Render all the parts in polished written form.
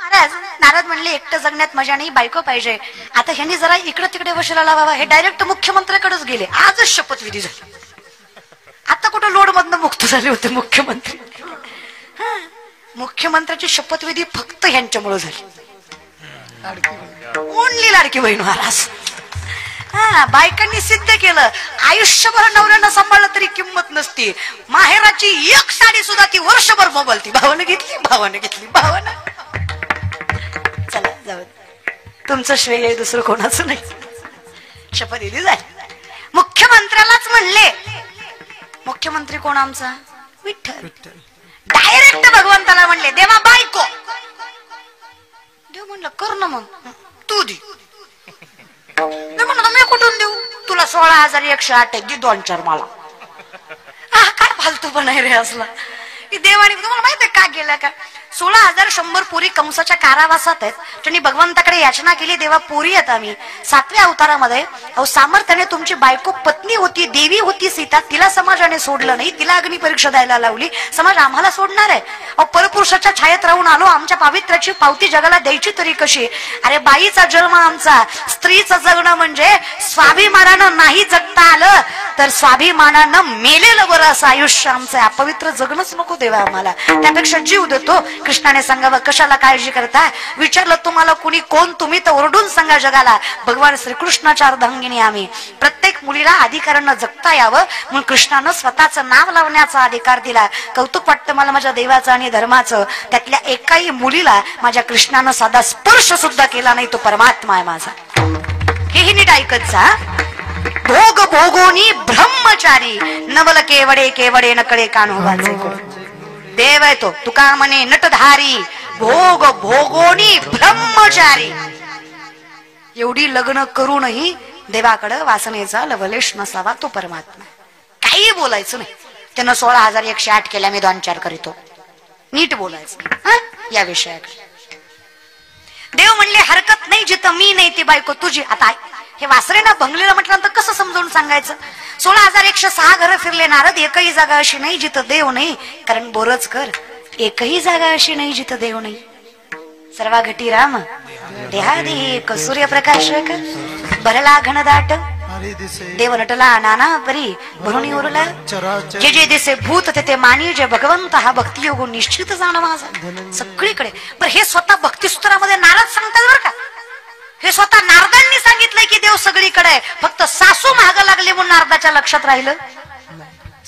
महाराज नारद म्हणले एकटं जगण्यात मजा नाही, बायको पाहिजे. आता ह्यांनी जरा इकडे तिकडे वशिला लावावा. हे डायरेक्ट मुख्यमंत्र्याकडेच गेले. आजच शपथविधी झाली. आता कुठं लोड मधनं मुक्त झाले होते मुख्यमंत्री. मुख्यमंत्र्याची शपथविधी फक्त ह्यांच्यामुळे झाली. ओनली लाडकी बहीण महाराज. बायकांनी सिद्ध केलं आयुष्यभर नवऱ्यानं सांभाळलं तरी किंमत नसती. माहेराची एक साडी सुद्धा ती वर्षभर मोबलती. भावानं घेतली, भावानं घेतली, भावानं. चला जाऊ, तुमचं श्रेय आहे, दुसरं कोणाचं नाही. शपथविधी झाली. मुख्यमंत्र्यालाच म्हणले. मुख्यमंत्री कोण आमचा? विठ्ठल. डायरेक्ट भगवंताला म्हणले देवा बायको. देव म्हणलं कर ना मग, तू दे. म्हणलं मी कुठून देऊ? तुला 16,108 दे 2-4 मला. काय फालतू पण आहे रे असला. देवाने तुम्हाला माहिती आहे का गेल्या का 16,100 पोरी कंसाच्या कारावासात आहेत. त्यांनी भगवंताकडे याचना केली देवा पोरी आहेत आम्ही. 7व्या अवतारामध्ये अहो सामर्थ्याने तुमची बायको पत्नी होती, देवी होती सीता, तिला समाजाने सोडलं नाही, तिला अग्नी परीक्षा द्यायला लावली. समाज आम्हाला सोडणार आहे? अहो परपुरुषाच्या छायेत राहून आलो, आमच्या पावित्र्याची पावती जगाला द्यायची तरी कशी? अरे बाईचा जन्म आमचा, स्त्रीचं जगणं म्हणजे स्वाभिमानानं नाही जगता आलं तर स्वाभिमानानं मेलेलं बरं असं आयुष्य आमचं. अपवित्र जगणंच नको देवा आम्हाला. त्यापेक्षा जीव देतो. कृष्णाने सांगावं कशाला काळजी करता? विचारलं तुम्हाला कुणी कोण तुम्ही तर ओरडून सांगा जगाला भगवान श्रीकृष्णाच्या अर्धांगिनी आम्ही. प्रत्येक मुलीला अधिकारानं जगता यावं म्हणून कृष्णानं स्वतःचं नाव लावण्याचा अधिकार दिला. कौतुक वाटतं मला माझ्या देवाचं आणि धर्माचं. त्यातल्या एकाही मुलीला माझ्या कृष्णानं साधा स्पर्श सुद्धा केला नाही. तो परमात्मा आहे माझा. हेही नीट ऐकत जा. भोग भोगोनी ब्रह्मचारी नवल केवडे केवडे नकळे कान्होबाचे देव आहे तो. तुका म्हणे नटधारी भोग भोगोनी ब्रह्मचारी. एवढी लग्न करूनही देवाकडे वासनेचा लवलेश नसावा तो परमात्मा. काही बोलायचं नाही. त्यानं 16,108 केल्या मी 2-4 करीतो. नीट बोलायचं या विषयाकडे. देव म्हणले हरकत नाही, जिथं मी नाही ती बायको तुझी. आता हे वासरेना भंगलेलं म्हटल्यानंतर कसं समजावून सांगायचं? 16,106 घरं फिरले नारद, एकही जागा अशी नाही जिथं देव नाही. कारण बोरच कर, एकही जागा अशी नाही जिथं देव नाही. सर्वा घटी राम देहादेक सूर्यप्रकाश भरला घनदाट देव नटला नाना परी भरुणी उरला. जे जे दिसे भूत ते मानी जे भगवंत हा भक्ती योग निश्चित जाणं माझा सगळीकडे. पण हे स्वतः भक्तिसूत्रामध्ये नारद सांगतात बरं का. हे स्वतः नारदांनी सांगितलंय की देव सगळीकडे आहे. फक्त सासू महाग लागली म्हणून नारदाच्या लक्षात राहिलं.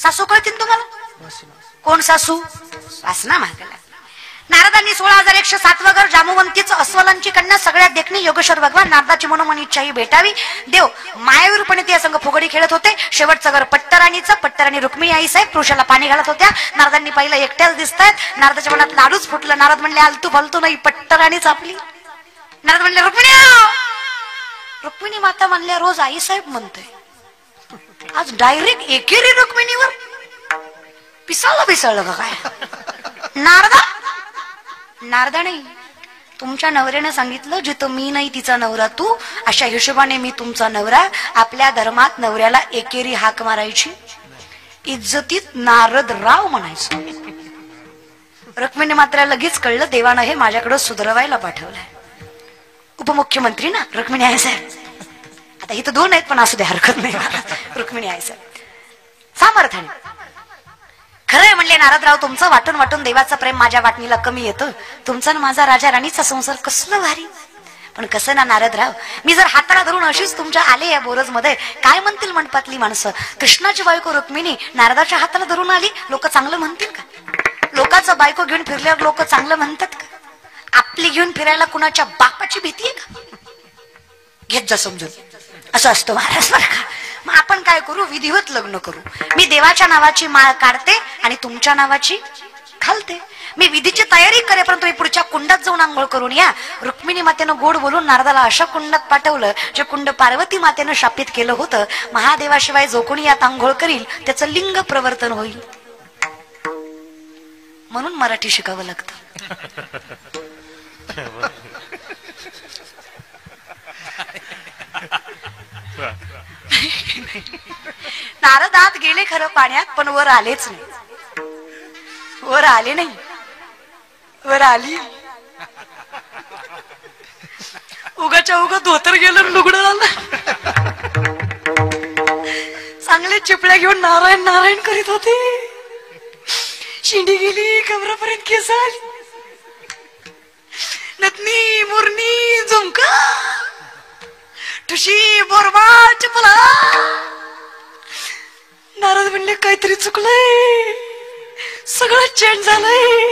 सासू कळतील तुम्हाला? कोण सासू? वासना महाग लागली. नारदांनी 16,107 घर जामवंतीचं अस्वलांची कन्या सगळ्यात देखणी योगेश्वर भगवान नारदाची मनोमन इच्छाही भेटावी. देव मायावीरपणे त्या संघ फुगडी खेळत होते. शेवटचं घर पट्टराणीचं. पट्टराणी रुक्मिणी आई साहेब पुरुषाला पाणी घालत होत्या. नारदांनी पाहिलं एकट्याच दिसतायत. नारदाच्या मनात लाडूच फुटलं. नारद म्हणले आलतू फालतू नाही, पट्टराणीच आपली. नारद म्हणले रुक्मिणी. रुक्मिणी माता म्हणल्या रोज आई साहेब म्हणते, आज डायरेक्ट एकेरी रुक्मिणीवर पिसाळलं का काय? नारदा नाही, तुमच्या नवऱ्याने सांगितलं जिथं मी नाही तिचा नवरा तू. अशा हिशोबाने मी तुमचा नवरा. आपल्या धर्मात नवऱ्याला एकेरी हाक मारायची, इज्जतीत नारद राव म्हणायचं. रुक्मिणी मात्र लगेच कळलं देवानं हे माझ्याकडे सुधरवायला पाठवलंय. उपमुख्यमंत्री ना रुक्मिणी आहे साहेब. आता इथं 2 आहेत पण असू दे हरकत नाही. रुक्मिणी आहे साहेब सामर्थ्याने. खरंय म्हणले नारदराव, तुमचं वाटून वाटून देवाचं प्रेम माझ्या वाटणीला कमी येतं. तुमचा ना माझा राजा राणीचा संसार कसलं भारी. पण कसं ना नारदराव, मी जर हाताला धरून अशीच तुमच्या आले या बोरज मध्ये, काय म्हणतील मंडपातली माणसं? कृष्णाची बायको रुक्मिणी नारदाच्या हाताला धरून आली, लोक चांगलं म्हणतील का? लोकांचं बायको घेऊन फिरल्यावर लोक चांगलं म्हणतात का? आपली घेऊन फिरायला कुणाच्या बापाची भीती आहे का? घेत जा समजून. असं असतं महाराज बरं का. मग आपण काय करू? विधिवत लग्न करू. मी देवाच्या नावाची माळ काढते आणि तुमच्या नावाची घालते. मी विधीची तयारी करे, परंतु तुम्ही पुढच्या कुंडात जाऊन आंघोळ करून या. रुक्मिणी मातेनं गोड बोलून नारदाला अशा कुंडात पाठवलं जे कुंड पार्वती मातेनं शापित केलं होतं. महादेवाशिवाय जो कोणी यात आंघोळ करील त्याचं लिंग प्रवर्तन होईल. म्हणून मराठी शिकावं लागतं. नारद आत गेले खरं पाण्यात, पण वर आलेच नाही. वर आले नाही, वर आली उगाच्या उगा धोतर गेलं लुगडं झालं. चांगले चिपळ्या घेऊन नारायण नारायण करीत होते. शिंडी गेली कमरापर्यंत, केस आली, नथनी मुरणी झुमका ठुशी बोरबा चपला. नारद म्हणले काहीतरी चुकलंय, सगळं चेंज झालंय.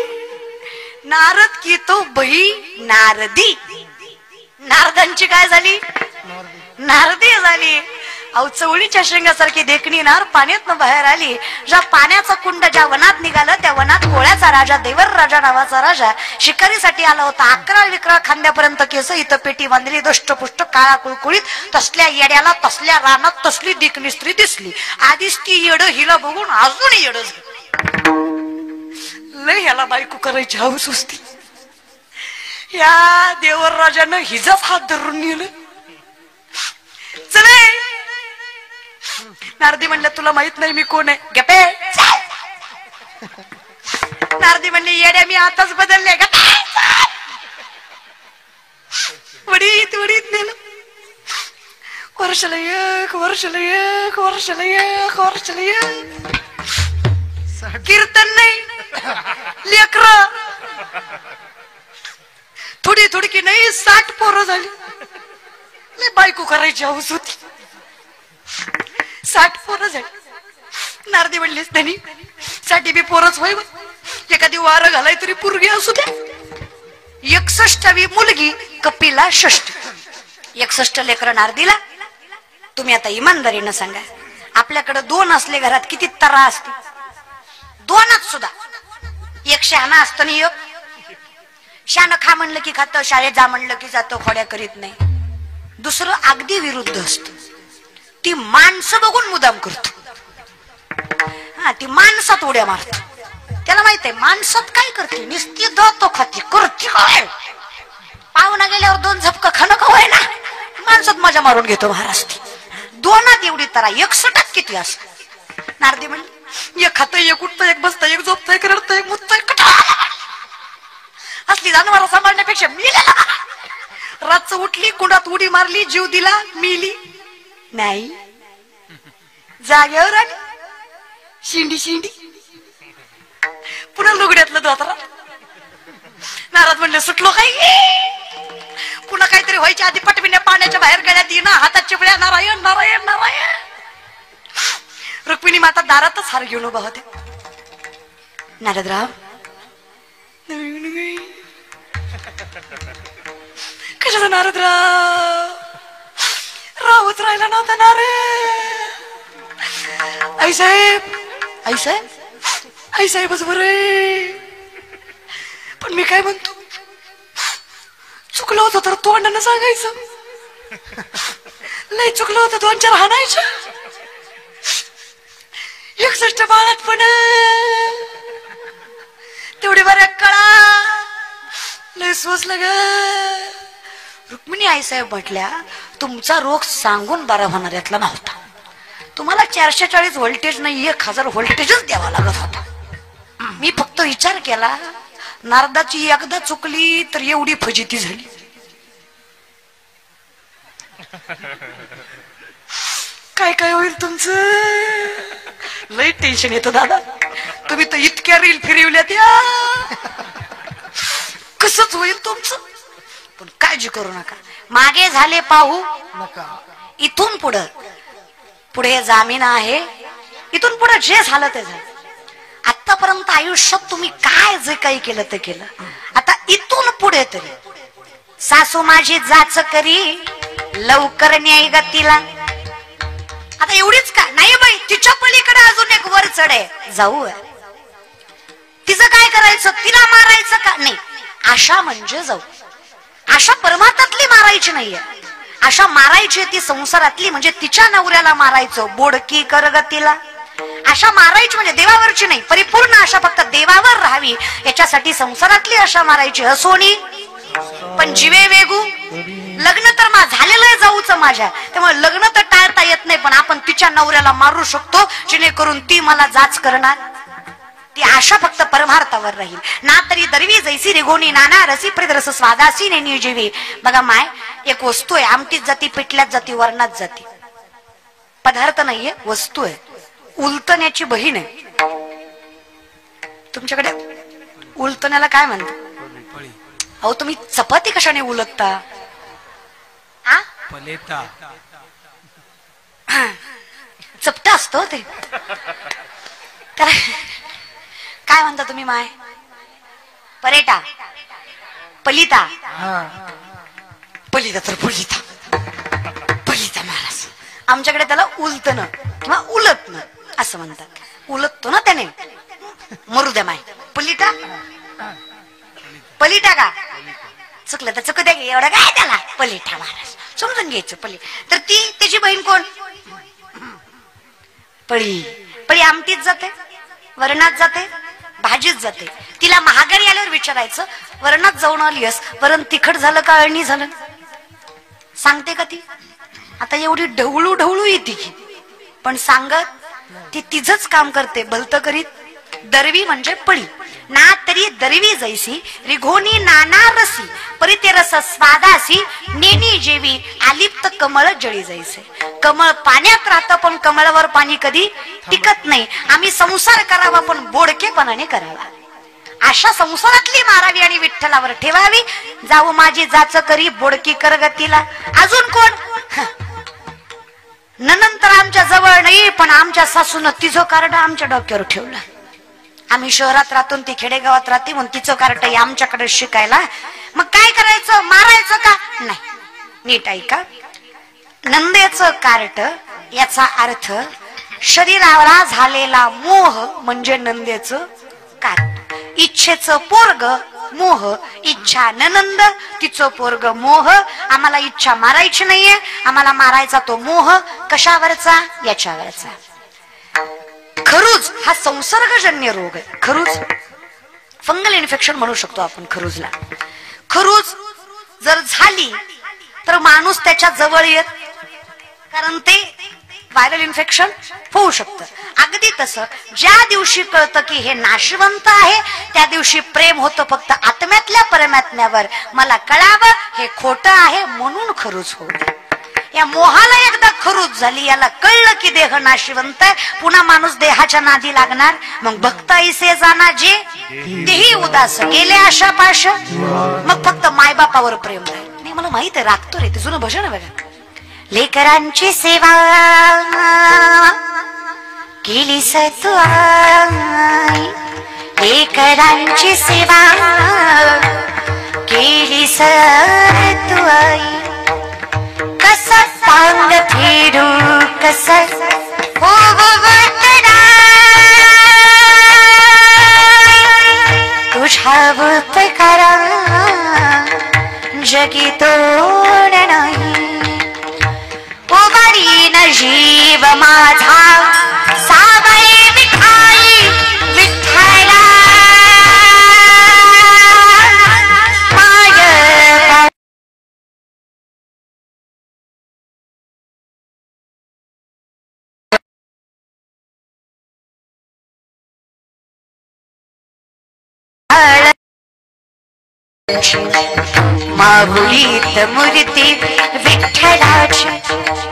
नारद की तो बही नारदी. नारदांची काय झाली? नारदी झाली. अहो चवळीच्या शेंगासारखी देखणी नार पाण्यातनं बाहेर आली. ज्या पाण्याचा कुंड ज्या वनात निघालं त्या वनात कोळ्याचा राजा, देवर राजा नावाचा राजा शिकारीसाठी आला होता. 11-11 खांद्यापर्यंत केस, इथं पेटी बांधली, दष्टपुष्ट काळा कुळकुळीत. तसल्या येड्याला तसल्या रानात तसली देखणी स्त्री दिसली. आधीच ती येड हिला बघून अजून येड लय ह्याला बायको करायची हौस असती. या देवर राजानं हिजाच हात धरून नेलं. चले नारदी म्हणलं तुला माहित नाही मी कोण आहे? गप्पे. नारदी म्हणले येड्या मी आताच बदलले. वडीत वडीत नेलं. वर्षाला एक, वर्षाला एक, वर्षाला एक, वर्षाला एक. कीर्तन नाही, लेकर थोडी थोडकी नाही, 60 पोरं झाली. लय बायको करायची हौस होती. 60 पोरं झाली. नारदी म्हणलीस त्यांनी 60 बी पोरच होय, एखादी वारं घालाय तरी पोरगी असू द्या. 61वी मुलगी कपिला 60. 61 लेकर नारदीला. तुम्ही आता इमानदारीनं सांगा, आपल्याकडे 2 असले घरात किती तरा असते? 2च सुद्धा. एक शहाणा असतो आणि एक शान. खा म्हणलं की खातं, शाळेत जा म्हणलं की जातं, खोड्या करीत नाही. दुसरं अगदी विरुद्ध असत. ती माणसं बघून मुदाम करतो. हा, ती माणसात उड्या मारतो. त्याला माहित आहे माणसात काय करते, निस्ती दातो खाती करते काय. पाहुणा गेल्यावर 2 झपका खाणं खवाय ना, माणसात मजा मारून घेतो महाराज. 2 एवढी तरा 61 किती असत? नारदी म्हणली एक खातं, एक उठतं, एक बसतं, एक झोपतं, एक रडतं, एक मुततं, एक असली जनावर सांभाळण्यापेक्षा मेलेला. रातचं उठली, कुंडात उडी मारली, जीव दिला, मिली नाही. जागेवर आली, शिंडी शिंडी, पुन्हा लुगड्यातलं धोतरा. नारद म्हणले सुटलो काही. पुन्हा काहीतरी व्हायच्या आधी पटविण्या पाण्याच्या बाहेर गळ्यात येणं, हातात चिपळ्या, नारायण नारायण नारायण. रुक्मिणी माता दारातच हार घेऊन उभा होते. नारदराव कशाचा नारदराव? रावच राहिला नव्हता ना रे. आईसाहेब आईसाहेब आईसाहेबच बरे. पण मी काय म्हणतो, चुकलं होतं तर तोंडानं सांगायचं. लय चुकलं होतं 2-4 हाणायचं. 61 बाळात पण तेवढी बऱ्या कळा लय सोचलं ग. रुक्मिणी आईसाहेब म्हटल्या तुमचा रोग सांगून बरा होणार यातला नव्हता. तुम्हाला 440 व्होल्टेज नाही 1000 व्होल्टेजच द्यावा लागत होता. मी फक्त विचार केला, नारदाची एकदा चुकली तर एवढी फजिती झाली. काय काय होईल तुमचं? लई टेन्शन येतं दादा. तुम्ही तर इतक्या रील फिरवल्यात या, कसंच होईल तुमचं. पण काळजी करू नका, मागे झाले पाहू नका. इथून पुढे जामीन आहे. इथून पुढे जे झालं ते झालं. आतापर्यंत आयुष्यात तुम्ही काय जे काही केलं ते केलं. आता इथून पुढे तरी सासू माझी जाच करी लवकर न्याय गतीला. आता एवढीच का नाही बाई, तिच्या पलीकडे अजून एक वर चढ आहे. जाऊ तिचं काय करायचं, तिला मारायचं का नाही. आशा म्हणजे जाऊ. आशा परमात्म्यातली मारायची नाहीये, आशा मारायची ती संसारातली. म्हणजे तिच्या नवऱ्याला मारायचं, बोडकी करगतीला. आशा मारायची म्हणजे देवावरची नाही, परिपूर्ण आशा फक्त देवावर राहावी याच्यासाठी संसारातली आशा मारायची. असोनी पण जीवे वेगू. लग्न तर झालेलं आहे जाऊच माझ्या, त्यामुळे लग्न तर टाळता येत नाही. पण आपण तिच्या नवऱ्याला मारू शकतो जेणेकरून ती मला जाच करणार. ती आशा फक्त परमार्थावर राहील. ना तरी दरवी जैसी रेघोनी नाना रसी प्रिदरस स्वादासी नेनी जीवी. बघा माय, एक वस्तू आहे, आमटीत जाती, पिटल्यात जाती, वरणात जाती. पदार्थ नाहीये, वस्तू आहे. उलतण्याची बहीण आहे. तुमच्याकडे उलतण्याला काय म्हणतात? अहो तुम्ही चपाती कशाने उलटता? चपटा असतो ते. काय म्हणता तुम्ही माय? परेटा, पलिता, पलिता तर पलिता, पलिता महाराज. आमच्याकडे त्याला उलतणं किंवा उलटणं असं म्हणतात. उलटतो ना त्याने, मरू द्या माय. पलिटा, पलिटा का चुकलं तर चुकू द्या, एवढं काय त्याला. पलिटा महाराज समजून घ्यायचं. पली तर ती त्याची बहीण कोण? पळी. पळी आमटीत जाते, वरणात जाते, भाजीत जाते. तिला महागारी आल्यावर विचारायचं, वरणात जाऊन आलीस, वरण तिखट झालं का अळणी झालं? सांगते का ती? आता एवढी ढवळू ढवळू येते की, पण सांगत ती तिचंच काम करते, भलत करीत. दरवी म्हणजे पळी. ना तरी दरवी जैसी रिघोनी नाना रसी परिते रस स्वादासी नेनी जेवी आलिप्त कमळ जळी जैसे. कमळ पाण्यात राहतं पण कमळावर पाणी कधी टिकत नाही. आम्ही संसार करावा पण बोडकेपणाने करावा. आशा संसारातली मारावी आणि विठ्ठलावर ठेवावी. जाऊ माझी जाच करी बोडकी कर गतीला. अजून कोण? नंतर आमच्या जवळ नाही, पण आमच्या सासून तिचं कार्ड आमच्या डोक्यावर ठेवलं. आम्ही शहरात राहतो, ती खेडेगावात राहते, म्हणून तिचं कार्ट आमच्याकडे शिकायला. मग काय करायचं? मारायचं का? नाही, नीट ऐका. नंदेचं कार्ट याचा अर्थ शरीराला झालेला मोह म्हणजे नंदेचं कार्ट. इच्छेचं पोरग मोह, इच्छा ननंद, तिचं पोरग मोह. आम्हाला इच्छा मारायची नाहीये, आम्हाला मारायचा तो मोह. कशावरचा? याच्यावरचा. खरूज हा संसर्गजन्य रोग आहे. खरूज फंगल इन्फेक्शन म्हणू शकतो आपण खरूजला. खरूज जर झाली तर माणूस त्याच्या जवळ येत, कारण ते व्हायरल इन्फेक्शन होऊ शकतं. अगदी तसं ज्या दिवशी कळतं की हे नाशवंत आहे, त्या दिवशी प्रेम होतं फक्त आत्म्यातल्या परमात्म्यावर. मला कळावं हे खोटं आहे म्हणून खरूज होते. या मोहाला एकदा खरूज झाली, याला कळलं की देह नाशवंत आहे, पुन्हा माणूस देहाच्या नादी लागणार. मग भक्ता ऐसे जाना जे तेही उदास गेले आशा पाश. मग फक्त मायबापावर प्रेम राहील. नाही मला माहित आहे, राखतो रे ते जुनं भजन बघा. लेकरांची सेवा केली तू आई, लेकरांची सेवा केली तू आई. कस टांग फेरू कस तुझ्या उपकारा जगी तोड नाही. उभारी न जीव माझा सावई विठाई विठ्ठला माय. माहुलीत मूर्ती विठ्ठलाची.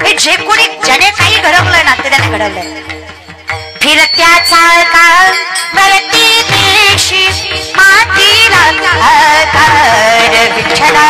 हे जे कोणी ज्याने काही घडवलं ना ते त्याने घडवलंय. फिरत्याचा काळ वरती देशी मातीला विठ्ठला